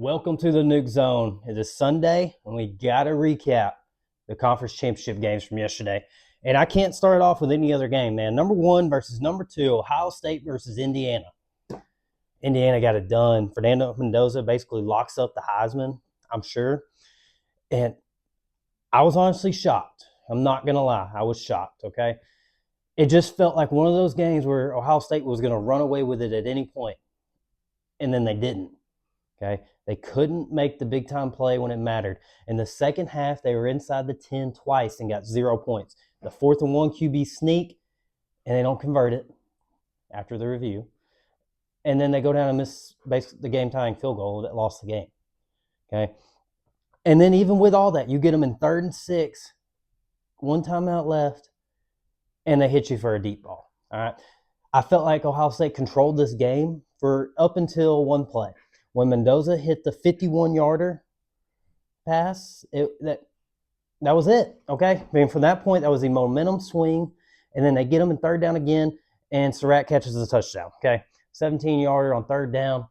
Welcome to the Nuke Zone. It is Sunday, and we got to recap the conference championship games from yesterday. And I can't start off with any other game, man. Number 1 versus number 2, Ohio State versus Indiana. Indiana got it done. Fernando Mendoza basically locks up the Heisman, I'm sure. And I was honestly shocked. I'm not going to lie. I was shocked, okay? It just felt like one of those games where Ohio State was going to run away with it at any point, and then they didn't, okay? They couldn't make the big-time play when it mattered. In the second half, they were inside the 10 twice and got 0 points. The 4th and 1 QB sneak, and they don't convert it after the review. And then they go down and miss basically the game-tying field goal that lost the game, okay? And then even with all that, you get them in 3rd and 6, 1 timeout left, and they hit you for a deep ball, all right? I felt like Ohio State controlled this game for up until one play. When Mendoza hit the 51-yarder pass, that was it, okay? I mean, from that point, that was a momentum swing, and then they get them in 3rd down again, and Surratt catches the touchdown, okay? 17-yarder on 3rd down,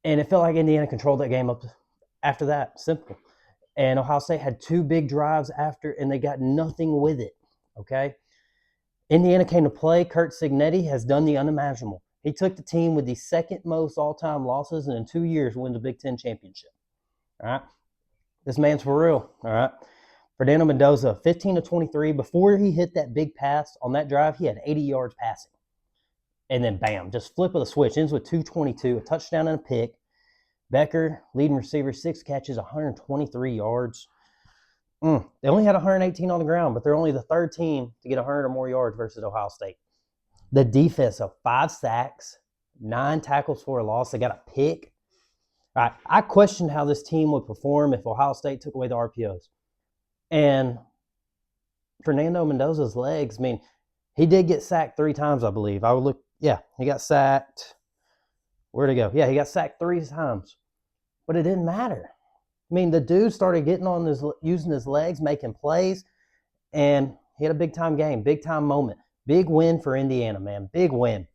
and it felt like Indiana controlled that game up after that, simple. And Ohio State had 2 big drives after, and they got nothing with it, okay? Indiana came to play. Curt Cignetti has done the unimaginable. He took the team with the 2nd most all-time losses and in 2 years win the Big Ten championship. All right? This man's for real. All right? Fernando Mendoza, 15 to 23. Before he hit that big pass on that drive, he had 80 yards passing. And then, bam, just flip of the switch. Ends with 222, a touchdown and a pick. Becker, leading receiver, 6 catches, 123 yards. They only had 118 on the ground, but they're only the 3rd team to get 100 or more yards versus Ohio State. The defense of 5 sacks, 9 tackles for a loss. They got a pick. All right, I questioned how this team would perform if Ohio State took away the RPOs. And Fernando Mendoza's legs, I mean, he did get sacked 3 times, I believe. I would look, yeah, he got sacked. Where'd he go? Yeah, he got sacked 3 times. But it didn't matter. I mean, the dude started getting on using his legs, making plays, and he had a big-time game, big-time moment. Big win for Indiana, man. Big win.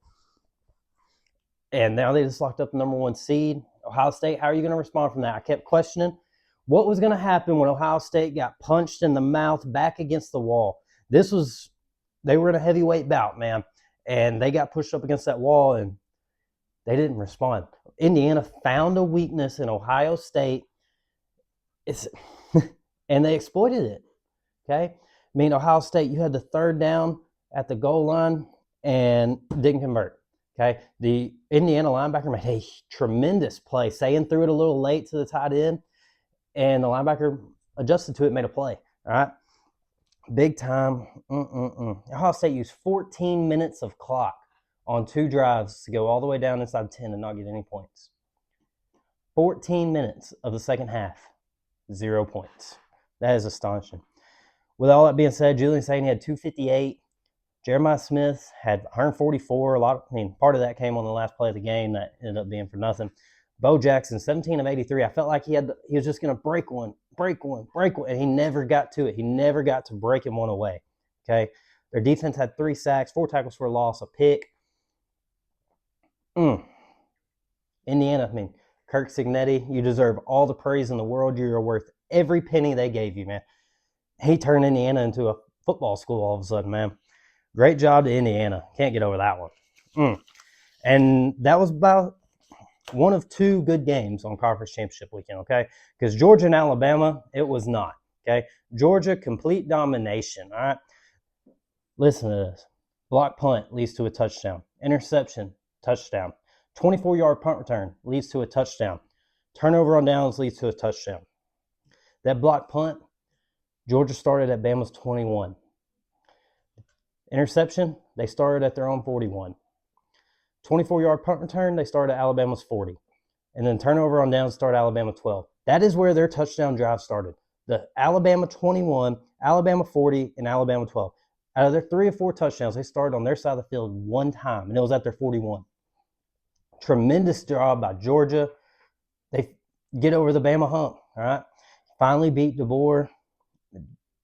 And now they just locked up the number 1 seed. Ohio State, how are you going to respond from that? I kept questioning what was going to happen when Ohio State got punched in the mouth back against the wall. They were in a heavyweight bout, man. And they got pushed up against that wall, and they didn't respond. Indiana found a weakness in Ohio State. And they exploited it, okay? I mean, Ohio State, you had the 3rd down at the goal line and didn't convert, okay? The Indiana linebacker made a tremendous play. Sayin threw it a little late to the tight end, and the linebacker adjusted to it, made a play, all right? Big time. Ohio State used 14 minutes of clock on 2 drives to go all the way down inside 10 and not get any points. 14 minutes of the second half. 0 points. That is astonishing. With all that being said, Julian Sayin had 258. Jeremiah Smith had 144. Part of that came on the last play of the game that ended up being for nothing. Bo Jackson, 17 of 83. I felt like he was just going to break one, and he never got to it. He never got to breaking one away. Okay, their defense had 3 sacks, 4 tackles for a loss, a pick. Indiana, I mean, Curt Cignetti, you deserve all the praise in the world. You're worth every penny they gave you, man. He turned Indiana into a football school all of a sudden, man. Great job to Indiana. Can't get over that one. And that was about one of 2 good games on Conference Championship weekend, okay? Because Georgia and Alabama, it was not, okay? Georgia, complete domination, all right? Listen to this. Block punt leads to a touchdown. Interception, touchdown. 24-yard punt return leads to a touchdown. Turnover on downs leads to a touchdown. That block punt, Georgia started at Bama's 21. Interception, they started at their own 41. 24-yard punt return, they started at Alabama's 40. And then turnover on downs started Alabama 12. That is where their touchdown drive started. The Alabama 21, Alabama 40, and Alabama 12. Out of their 3 or 4 touchdowns, they started on their side of the field 1 time, and it was at their 41. Tremendous job by Georgia. They get over the Bama hump, all right? Finally beat DeBoer.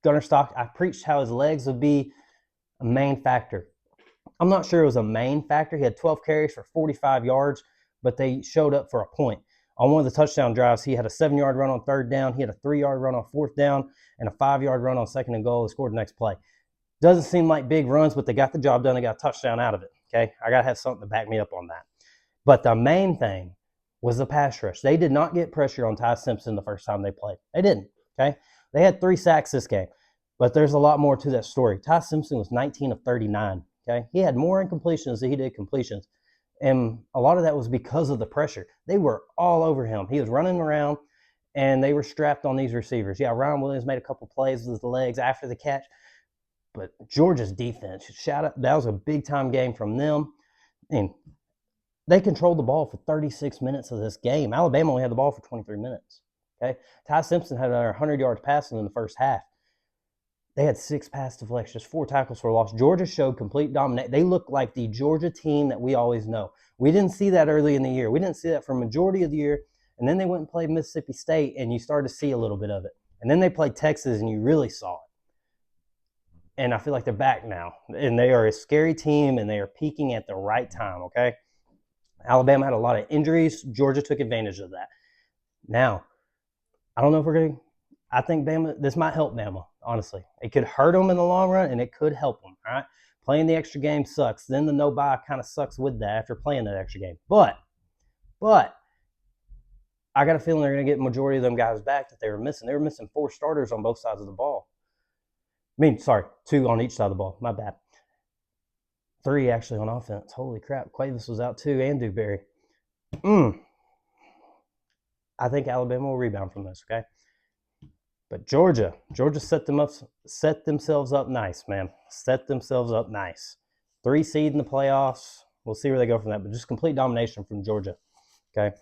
Gunnar Stock, I preached how his legs would be a main factor. I'm not sure it was a main factor. He had 12 carries for 45 yards, but they showed up for a point. On one of the touchdown drives, he had a 7-yard run on 3rd down. He had a 3-yard run on 4th down and a 5-yard run on 2nd and goal. He scored the next play. Doesn't seem like big runs, but they got the job done. They got a touchdown out of it, okay? I got to have something to back me up on that. But the main thing was the pass rush. They did not get pressure on Ty Simpson the first time they played. They didn't, okay? They had 3 sacks this game, but there's a lot more to that story. Ty Simpson was 19 of 39, okay? He had more incompletions than he did completions, and a lot of that was because of the pressure. They were all over him. He was running around, and they were strapped on these receivers. Yeah, Ryan Williams made a couple plays with his legs after the catch, but Georgia's defense, shout out, that was a big-time game from them. And they controlled the ball for 36 minutes of this game. Alabama only had the ball for 23 minutes. Okay, Ty Simpson had another 100 yards passing in the first half. They had 6 pass deflections, 4 tackles for loss. Georgia showed complete domination. They looked like the Georgia team that we always know. We didn't see that early in the year. We didn't see that for a majority of the year. And then they went and played Mississippi State, and you started to see a little bit of it. And then they played Texas, and you really saw it. And I feel like they're back now. And they are a scary team, and they are peaking at the right time, okay? Alabama had a lot of injuries. Georgia took advantage of that. Now, I don't know if we're going to – I think Bama – this might help Bama, honestly. It could hurt them in the long run, and it could help them, all right? Playing the extra game sucks. Then the no-bye kind of sucks with that after playing that extra game. But I got a feeling they're going to get majority of them guys back that they were missing. They were missing 4 starters on both sides of the ball. 2 on each side of the ball. My bad. 3 actually on offense. Holy crap. Cuevas was out too, and Dewberry. I think Alabama will rebound from this, okay? But Georgia set themselves up nice, man. Set themselves up nice. 3 seed in the playoffs. We'll see where they go from that, but just complete domination from Georgia, okay?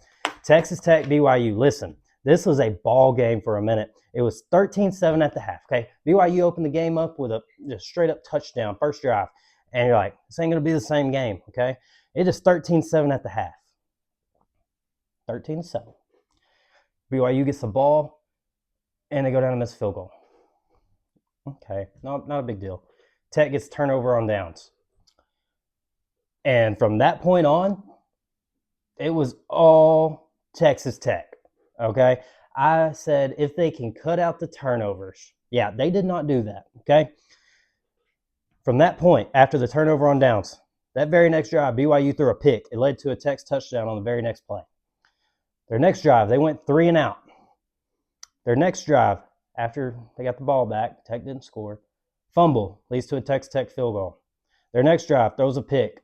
Texas Tech, BYU. Listen, this was a ball game for a minute. It was 13-7 at the half, okay? BYU opened the game up with a just straight-up touchdown, first drive. And you're like, this ain't going to be the same game, okay? It is 13-7 at the half. 13-7. BYU gets the ball, and they go down and miss a field goal. Okay, not a big deal. Tech gets turnover on downs. And from that point on, it was all Texas Tech, okay? I said if they can cut out the turnovers. Yeah, they did not do that, okay? From that point, after the turnover on downs, that very next drive, BYU threw a pick. It led to a Tech touchdown on the very next play. Their next drive, they went 3 and out. Their next drive, after they got the ball back, Tech didn't score. Fumble leads to a Texas Tech field goal. Their next drive throws a pick.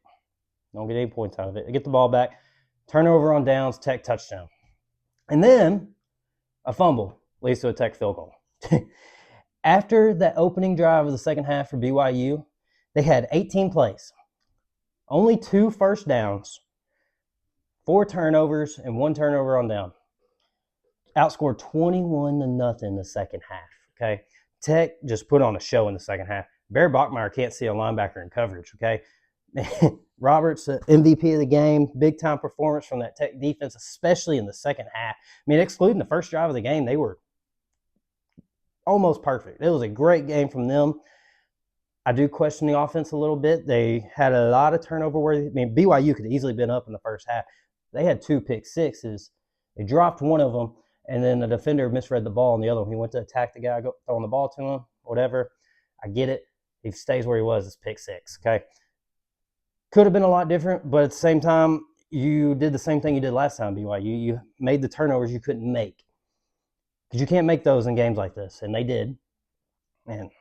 Don't get any points out of it. They get the ball back. Turnover on downs, Tech touchdown. And then a fumble leads to a Tech field goal. After that opening drive of the second half for BYU, they had 18 plays, only 2 first downs, 4 turnovers, and 1 turnover on down. Outscored 21-0 in the second half, okay? Tech just put on a show in the second half. Barry Bachmeier can't see a linebacker in coverage, okay? Roberts, MVP of the game, big-time performance from that Tech defense, especially in the second half. I mean, excluding the first drive of the game, they were almost perfect. It was a great game from them. I do question the offense a little bit. They had a lot of turnover worthy. I mean, BYU could have easily been up in the first half. They had 2 pick sixes. They dropped one of them, and then the defender misread the ball on the other one. He went to attack the guy, throwing the ball to him, whatever. I get it. He stays where he was. It's pick 6, okay? Could have been a lot different, but at the same time, you did the same thing you did last time, BYU. You made the turnovers you couldn't make. Because you can't make those in games like this, and they did. And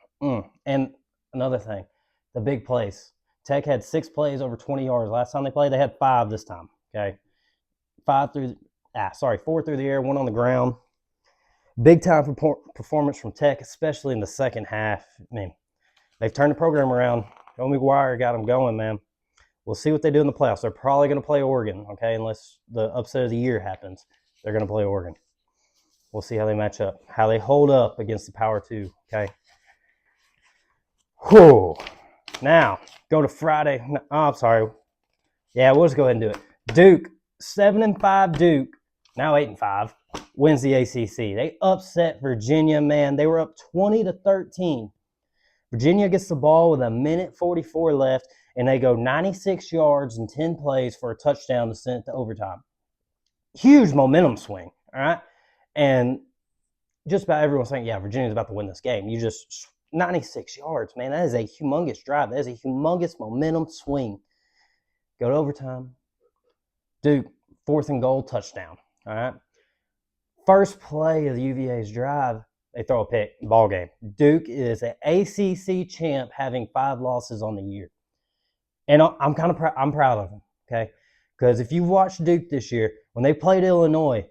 another thing, the big plays. Tech had 6 plays over 20 yards last time they played. They had 5 this time, okay? 4 through the air, 1 on the ground. Big-time performance from Tech, especially in the second half. I mean, they've turned the program around. Joe McGuire got them going, man. We'll see what they do in the playoffs. They're probably going to play Oregon, okay, unless the upset of the year happens. They're going to play Oregon. We'll see how they match up, how they hold up against the Power 2, okay? Whew. Now, go to Friday. I'm sorry. Yeah, we'll just go ahead and do it. Duke, 7-5 Duke, now 8-5, wins the ACC. They upset Virginia, man. They were up 20-13. Virginia gets the ball with 1:44 left, and they go 96 yards and 10 plays for a touchdown to send it to overtime. huge momentum swing, all right? And just about everyone's saying, yeah, Virginia's about to win this game. 96 yards, man. That is a humongous drive. That is a humongous momentum swing. Go to overtime. Duke, 4th and goal, touchdown, all right? First play of the UVA's drive, they throw a pick, ball game. Duke is an ACC champ having 5 losses on the year. And I'm kind of I'm proud of them, okay? Because if you've watched Duke this year, when they played Illinois,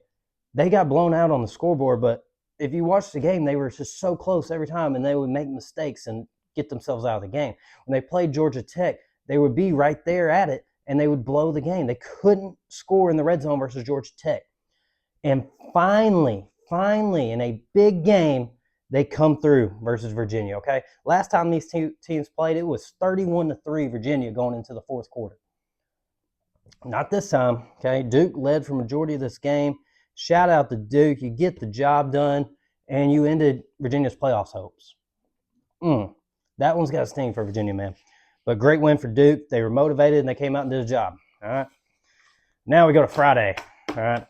they got blown out on the scoreboard. But if you watch the game, they were just so close every time, and they would make mistakes and get themselves out of the game. When they played Georgia Tech, they would be right there at it, and they would blow the game. They couldn't score in the red zone versus Georgia Tech. And finally, in a big game, they come through versus Virginia, okay? Last time these two teams played, it was 31-3 Virginia going into the 4th quarter. Not this time, okay? Duke led for majority of this game. Shout out to Duke. You get the job done, and you ended Virginia's playoffs hopes. That one's got a sting for Virginia, man. But great win for Duke. They were motivated, and they came out and did a job, all right? Now we go to Friday, all right?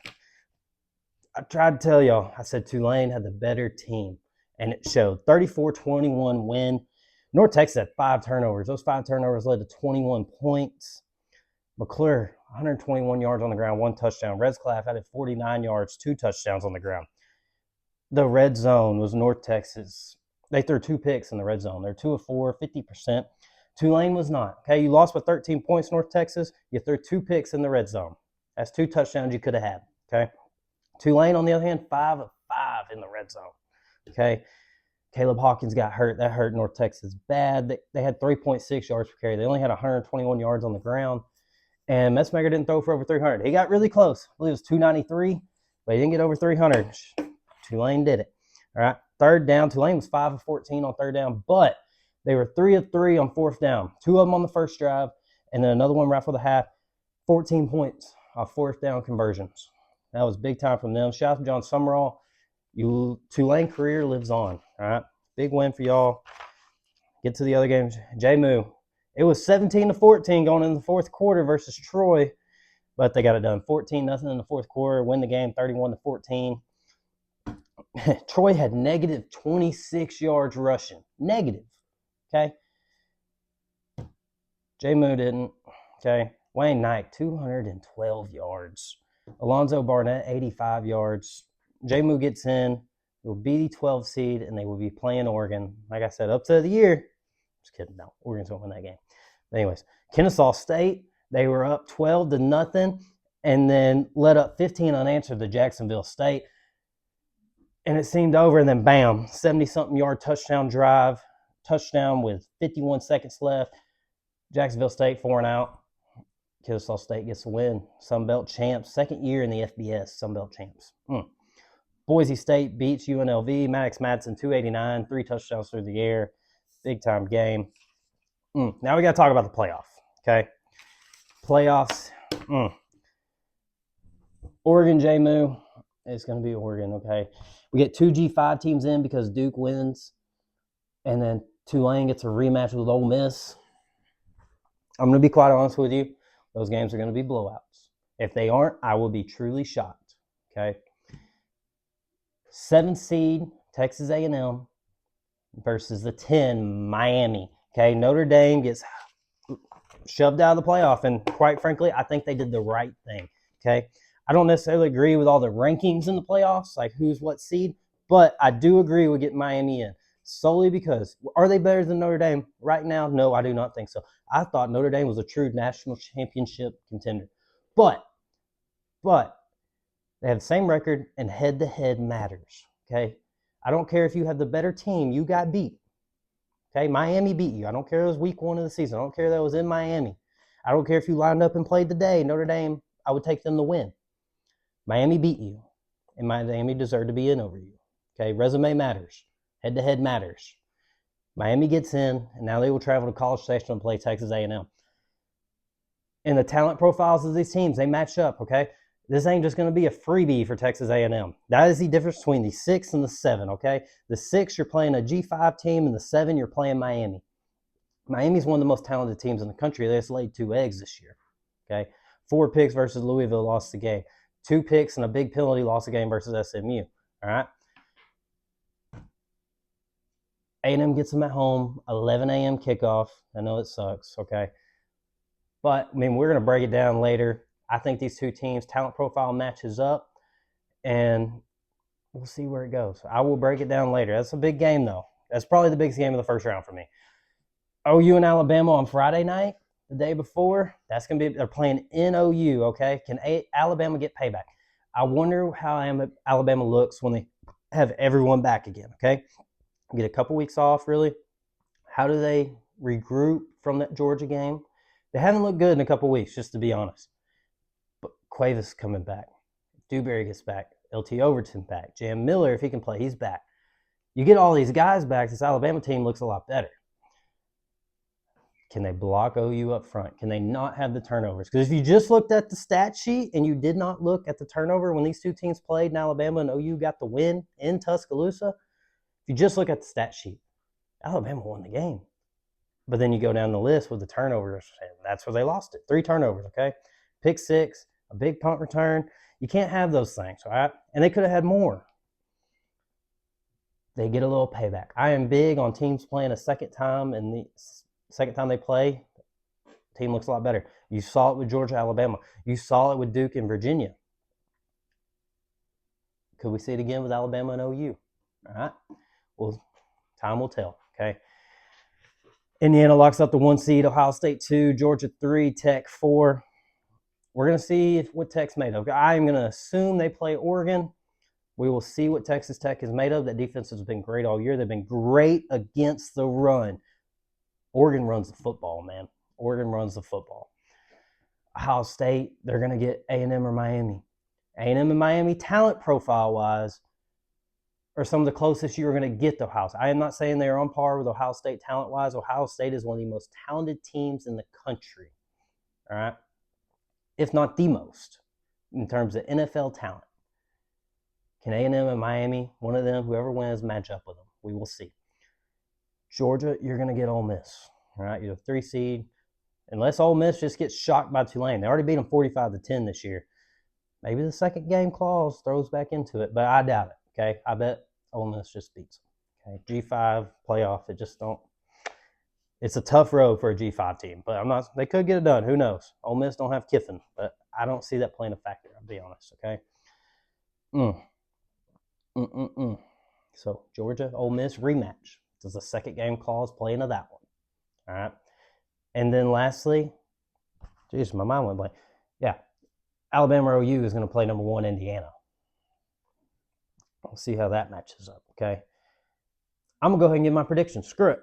I tried to tell y'all, I said Tulane had the better team, and it showed. 34-21 win. North Texas had 5 turnovers. Those 5 turnovers led to 21 points. McClure, 121 yards on the ground, 1 touchdown. Redcliffe had 49 yards, 2 touchdowns on the ground. The red zone was North Texas. They threw 2 picks in the red zone. They're 2 of 4, 50%. Tulane was not. Okay, you lost by 13 points, North Texas. You threw 2 picks in the red zone. That's 2 touchdowns you could have had, okay? Tulane, on the other hand, 5 of 5 in the red zone, okay? Caleb Hawkins got hurt. That hurt North Texas bad. They had 3.6 yards per carry. They only had 121 yards on the ground. And Messmaker didn't throw for over 300. He got really close. I believe it was 293, but he didn't get over 300. Tulane did it. All right, 3rd down. Tulane was 5 of 14 on 3rd down, but they were 3 of 3 on 4th down. 2 of them on the first drive, and then another one right for the half. 14 points off 4th down conversions. That was big time from them. Shout out to John Summerall. Tulane career lives on. All right, big win for y'all. Get to the other games. J-Moo. It was 17-14 going into the 4th quarter versus Troy, but they got it done. 14-0 in the 4th quarter. Win the game 31-14. Troy had negative 26 yards rushing. Negative. Okay. J-Moo didn't. Okay. Wayne Knight, 212 yards. Alonzo Barnett, 85 yards. J-Moo gets in. It will be the 12 seed, and they will be playing Oregon. Like I said, upset of the year. Just kidding. No, Oregon's going to win that game. But anyways, Kennesaw State, they were up 12-0 and then led up 15 unanswered to Jacksonville State. And it seemed over, and then bam, 70-something yard touchdown drive. Touchdown with 51 seconds left. Jacksonville State 4 and out. Kennesaw State gets a win. Sunbelt champs. 2nd year in the FBS, Sunbelt champs. Boise State beats UNLV. Maddox Madsen, 289, 3 touchdowns through the air. Big-time game. Now we got to talk about the playoff, okay? Playoffs. Oregon, J-Moo. It's going to be Oregon, okay? We get 2 G5 teams in because Duke wins, and then Tulane gets a rematch with Ole Miss. I'm going to be quite honest with you. Those games are going to be blowouts. If they aren't, I will be truly shocked, okay? 7th seed, Texas A&M versus the 10, Miami. Okay, Notre Dame gets shoved out of the playoff, and quite frankly, I think they did the right thing, okay? I don't necessarily agree with all the rankings in the playoffs, like who's what seed, but I do agree with getting Miami in, solely because, are they better than Notre Dame right now? No, I do not think so. I thought Notre Dame was a true national championship contender, but they have the same record, and head-to-head matters, okay? I don't care if you have the better team, you got beat. Okay, Miami beat you. I don't care if it was week 1 of the season. I don't care that it was in Miami. I don't care if you lined up and played today. Notre Dame, I would take them to win. Miami beat you, and Miami deserved to be in over you. Okay, resume matters. Head-to-head matters. Miami gets in, and now they will travel to College Station and play Texas A&M. And the talent profiles of these teams, they match up, okay? This ain't just going to be a freebie for Texas A&M. That is the difference between the 6 and the 7, okay? The 6, you're playing a G5 team, and the 7, you're playing Miami. Miami's one of the most talented teams in the country. They just laid 2 eggs this year, okay? 4 picks versus Louisville, lost the game. 2 picks and a big penalty, lost the game versus SMU. All right. A&M gets them at home, 11 a.m. kickoff. I know it sucks, okay? But, I mean, we're going to break it down later. I think these two teams' talent profile matches up, and we'll see where it goes. I will break it down later. That's a big game, though. That's probably the biggest game of the first round for me. OU and Alabama on Friday night, the day before. That's going to be – they're playing in OU, okay? Can Alabama get payback? I wonder how Alabama looks when they have everyone back again, okay? Get a couple weeks off, really. How do they regroup from that Georgia game? They haven't looked good in a couple weeks, just to be honest. But Cuevas coming back. Dewberry gets back. LT Overton back. Jam Miller, if he can play, he's back. You get all these guys back, this Alabama team looks a lot better. Can they block OU up front? Can they not have the turnovers? Because if you just looked at the stat sheet and you did not look at the turnover when these two teams played and Alabama and OU got the win in Tuscaloosa, if you just look at the stat sheet, Alabama won the game. But then you go down the list with the turnovers, and that's where they lost it. 3 turnovers, okay? Pick 6, a big punt return. You can't have those things, all right? And they could have had more. They get a little payback. I am big on teams playing a second time, and the second time they play, the team looks a lot better. You saw it with Georgia, Alabama. You saw it with Duke and Virginia. Could we see it again with Alabama and OU? All right? Well, time will tell, okay? Indiana locks up the 1 seed, Ohio State 2, Georgia 3, Tech 4. We're going to see what Tech's made of. I am going to assume they play Oregon. We will see what Texas Tech is made of. That defense has been great all year. They've been great against the run. Oregon runs the football, man. Oregon runs the football. Ohio State, they're going to get A&M or Miami. A&M and Miami, talent profile-wise, are some of the closest you're going to get to Ohio State. I am not saying they are on par with Ohio State talent-wise. Ohio State is one of the most talented teams in the country, all right? If not the most, in terms of NFL talent. Can A&M and Miami, one of them, whoever wins, match up with them? We will see. Georgia, you're going to get Ole Miss, all right? You're a 3 seed. Unless Ole Miss just gets shocked by Tulane. They already beat them 45-10 this year. Maybe the second game clause throws back into it, but I doubt it. Okay, I bet Ole Miss just beats them. Okay, G5 playoff, it just don't. It's a tough road for a G5 team, but I'm not. They could get it done. Who knows? Ole Miss don't have Kiffin, but I don't see that playing a factor. I'll be honest. Okay. So Georgia, Ole Miss rematch. Does the second game clause play into that one? All right. And then lastly, geez, my mind went blank. Yeah, Alabama or OU is going to play number 1 Indiana. We'll see how that matches up, okay? I'm going to go ahead and give my prediction. Screw it.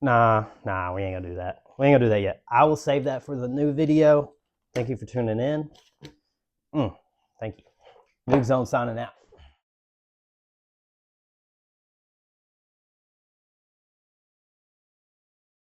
Nah, we ain't going to do that. We ain't going to do that yet. I will save that for the new video. Thank you for tuning in. Thank you. Big Zone signing out.